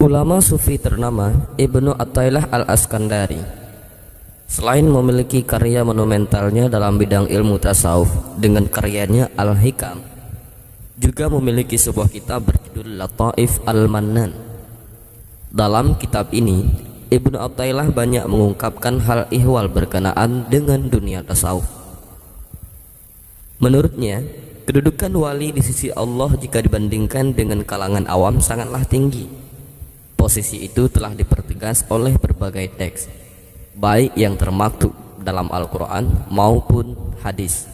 Ulama sufi ternama Ibnu Athaillah al-Askandari, selain memiliki karya monumentalnya dalam bidang ilmu tasawuf dengan karyanya Al-Hikam, juga memiliki sebuah kitab berjudul Lataif Al-Mannan. Dalam kitab ini, Ibnu Athaillah banyak mengungkapkan hal ihwal berkenaan dengan dunia tasawuf. Menurutnya, kedudukan wali di sisi Allah jika dibandingkan dengan kalangan awam sangatlah tinggi. Posisi itu telah dipertegas oleh berbagai teks, baik yang termaktub dalam Al-Quran maupun hadis.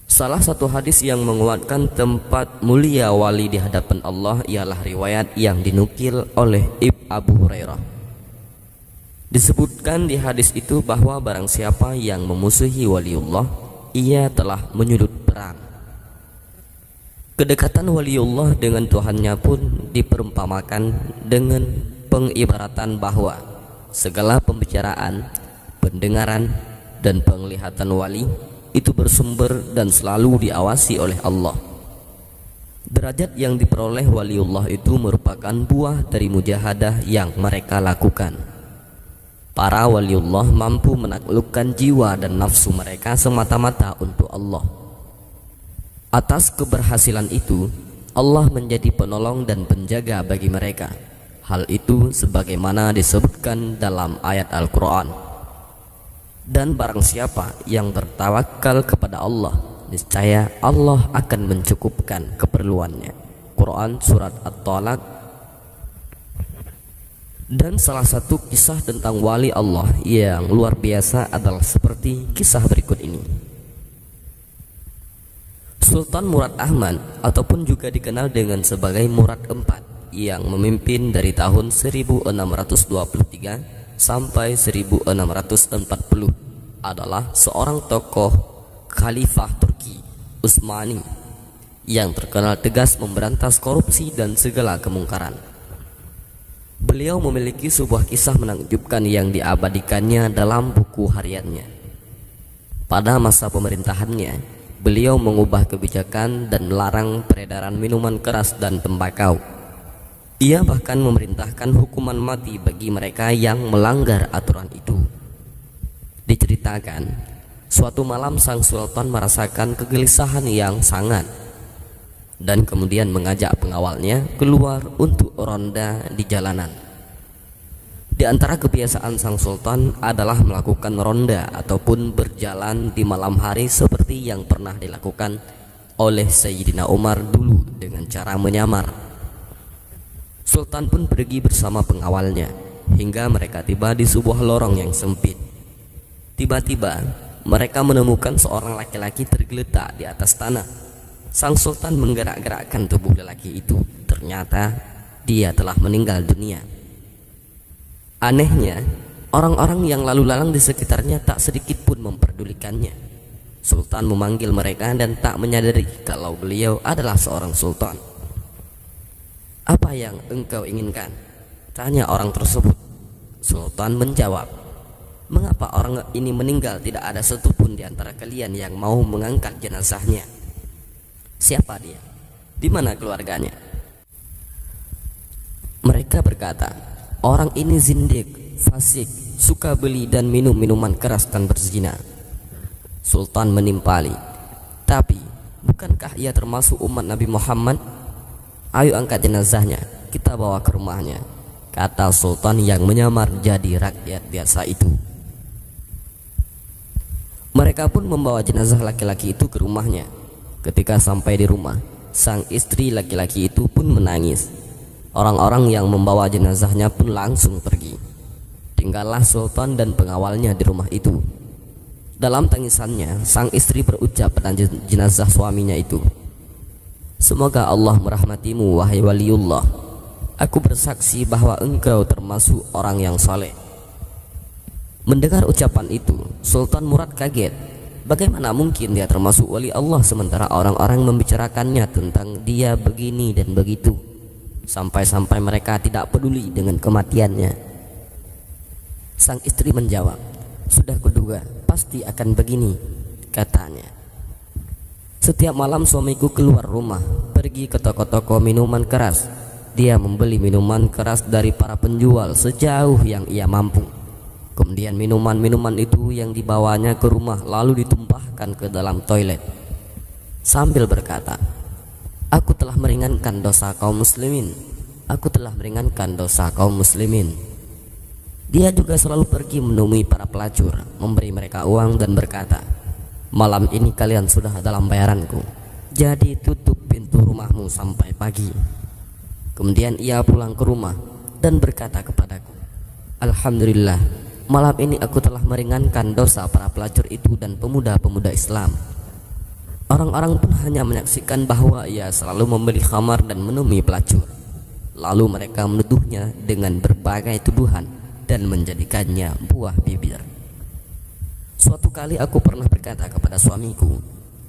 Salah satu hadis yang menguatkan tempat mulia wali di hadapan Allah ialah riwayat yang dinukil oleh Abu Hurairah. Disebutkan di hadis itu bahwa barang siapa yang memusuhi waliullah, ia telah menyudut perang. Kedekatan waliullah dengan Tuhannya pun diperumpamakan dengan pengibaratan bahwa segala pembicaraan, pendengaran, dan penglihatan wali itu bersumber dan selalu diawasi oleh Allah. Derajat yang diperoleh waliullah itu merupakan buah dari mujahadah yang mereka lakukan. Para waliullah mampu menaklukkan jiwa dan nafsu mereka semata-mata untuk Allah. Atas keberhasilan itu, Allah menjadi penolong dan penjaga bagi mereka. Hal itu sebagaimana disebutkan dalam ayat Al-Quran. Dan barang siapa yang bertawakal kepada Allah, niscaya Allah akan mencukupkan keperluannya. Quran Surat At-Talaq. Dan salah satu kisah tentang wali Allah yang luar biasa adalah seperti kisah berikut ini. Sultan Murad Ahmad, ataupun juga dikenal dengan sebagai Murad IV, yang memimpin dari tahun 1623 sampai 1640, adalah seorang tokoh Khalifah Turki Utsmani yang terkenal tegas memberantas korupsi dan segala kemungkaran. Beliau memiliki sebuah kisah menakjubkan yang diabadikannya dalam buku hariannya. Pada masa pemerintahannya, beliau mengubah kebijakan dan melarang peredaran minuman keras dan tembakau. Ia bahkan memerintahkan hukuman mati bagi mereka yang melanggar aturan itu. Diceritakan, suatu malam sang sultan merasakan kegelisahan yang sangat dan kemudian mengajak pengawalnya keluar untuk ronda di jalanan. Di antara kebiasaan sang sultan adalah melakukan ronda ataupun berjalan di malam hari seperti yang pernah dilakukan oleh Sayyidina Umar dulu dengan cara menyamar. Sultan pun pergi bersama pengawalnya hingga mereka tiba di sebuah lorong yang sempit. Tiba-tiba mereka menemukan seorang laki-laki tergeletak di atas tanah. Sang sultan menggerak-gerakkan tubuh lelaki itu. Ternyata dia telah meninggal dunia. Anehnya, orang-orang yang lalu lalang di sekitarnya tak sedikit pun memperdulikannya. Sultan memanggil mereka dan tak menyadari kalau beliau adalah seorang sultan. "Apa yang engkau inginkan?" tanya orang tersebut. Sultan menjawab, "Mengapa orang ini meninggal tidak ada satupun di antara kalian yang mau mengangkat jenazahnya? Siapa dia? Di mana keluarganya?" Mereka berkata, "Orang ini zindik, fasik, suka beli dan minum minuman keras dan berzina." Sultan menimpali, "Tapi bukankah ia termasuk umat Nabi Muhammad? Ayo angkat jenazahnya, kita bawa ke rumahnya," kata sultan yang menyamar jadi rakyat biasa itu. Mereka pun membawa jenazah laki-laki itu ke rumahnya. Ketika sampai di rumah, sang istri laki-laki itu pun menangis. Orang-orang yang membawa jenazahnya pun langsung pergi. Tinggallah sultan dan pengawalnya di rumah itu. Dalam tangisannya, sang istri berucap pada jenazah suaminya itu, "Semoga Allah merahmatimu, wahai waliullah. Aku bersaksi bahwa engkau termasuk orang yang saleh." Mendengar ucapan itu, Sultan Murad kaget. Bagaimana mungkin dia termasuk wali Allah sementara orang-orang membicarakannya tentang dia begini dan begitu, sampai-sampai mereka tidak peduli dengan kematiannya. Sang istri menjawab, "Sudah kuduga, pasti akan begini," katanya. "Setiap malam suamiku keluar rumah, pergi ke toko-toko minuman keras. dia membeli minuman keras dari para penjual sejauh yang ia mampu. Kemudian minuman-minuman itu yang dibawanya ke rumah lalu ditumpahkan ke dalam toilet sambil berkata, "Aku telah meringankan dosa kaum muslimin. Aku telah meringankan dosa kaum muslimin." Dia juga selalu pergi menemui para pelacur, memberi mereka uang dan berkata, "Malam ini kalian sudah dalam bayaranku, jadi tutup pintu rumahmu sampai pagi." Kemudian ia pulang ke rumah dan berkata kepadaku, "Alhamdulillah, malam ini aku telah meringankan dosa para pelacur itu dan pemuda-pemuda Islam." Orang-orang pun hanya menyaksikan bahwa ia selalu membeli khamar dan menemui pelacur. Lalu mereka menuduhnya dengan berbagai tuduhan dan menjadikannya buah bibir. Suatu kali aku pernah berkata kepada suamiku,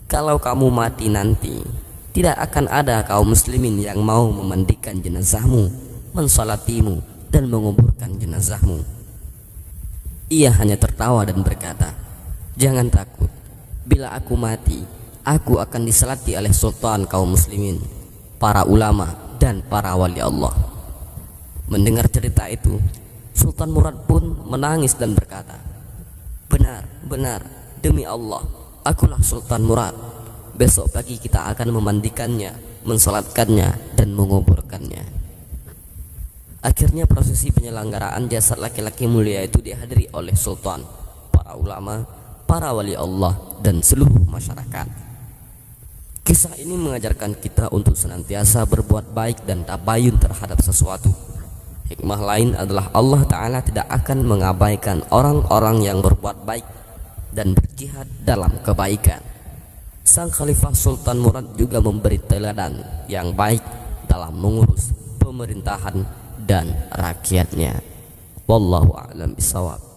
"Kalau kamu mati nanti, tidak akan ada kaum muslimin yang mau memandikan jenazahmu, mensalatimu, dan menguburkan jenazahmu." Ia hanya tertawa dan berkata, "Jangan takut, bila aku mati, aku akan disalati oleh sultan kaum muslimin, para ulama, dan para wali Allah." Mendengar cerita itu, Sultan Murad pun menangis dan berkata, Benar, demi Allah, akulah Sultan Murad. Besok pagi kita akan memandikannya, mensalatkannya, dan menguburkannya." Akhirnya prosesi penyelenggaraan jasad laki-laki mulia itu dihadiri oleh sultan, para ulama, para wali Allah, dan seluruh masyarakat. Kisah ini mengajarkan kita untuk senantiasa berbuat baik dan tabayun terhadap sesuatu. Hikmah lain adalah Allah Ta'ala tidak akan mengabaikan orang-orang yang berbuat baik dan berjihad dalam kebaikan. Sang Khalifah Sultan Murad juga memberi teladan yang baik dalam mengurus pemerintahan dan rakyatnya. Wallahu a'lam bishawab.